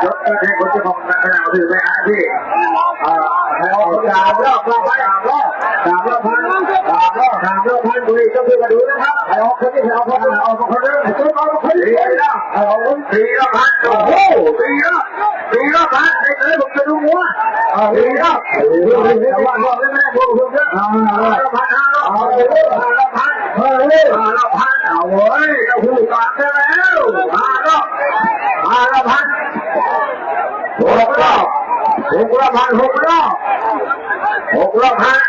ยกตัวแทนคนที่ของนักข่าวถือไปหาที่แล้ว3 รอบบุรีก็คือมาดูนะครับเอาคนที่เอาคนเอาคนเดินเอาคนดีนะเอา4 รอบพันโอ้โห4 รอบพันไอ้เอ้ยผมจะดูหัว4 รอบแต่ว่ารอบไม่ได้พวกเยอะ5 รอบพัน5 รอบพันเอาเว้ยเราพูดก่อนได้แล้ว5 รอบพัน6 รอบพัน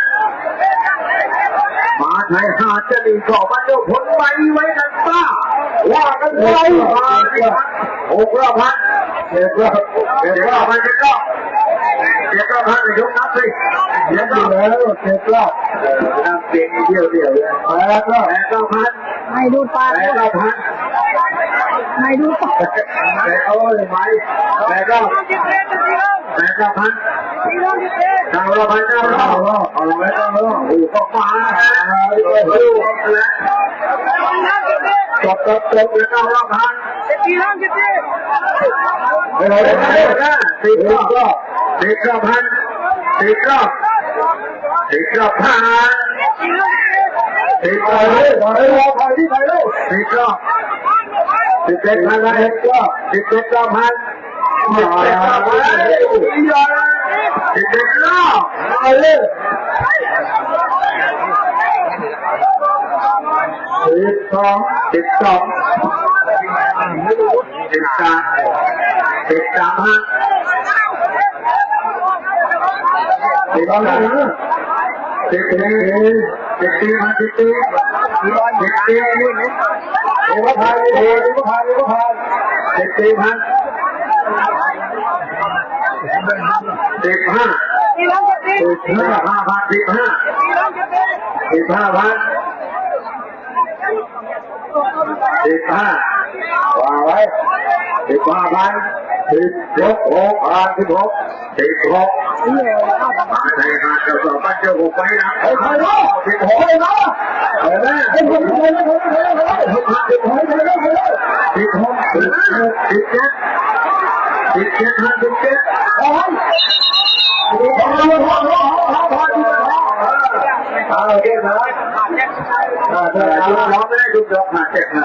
มาไทยหาจะดีก็มันยกผลไว้กันป้าว่ากันไว้6 รอบพัน7 รอบพันยกนับสิเดี๋ยวดูแล้ว7 รอบนับเพียงเดียว8 รอบพันไม่ดูปาก8 รอบพันไม่ดูปากแต่เอาเลยไหม8 รอบพัน9 รอบพันเอาไว้ต้องดูก็ฟ้าจบแล้ว9 รอบพัน10 รอบพัน10 รอบพัน10 รอบ17 พันแล้ว17 รอบพัน11 รอบเอาเลย12 13 พันวางไว้15 พัน16มาในหาดจะสอบบ้านเจ้าผมไปนะ16เลยนะ17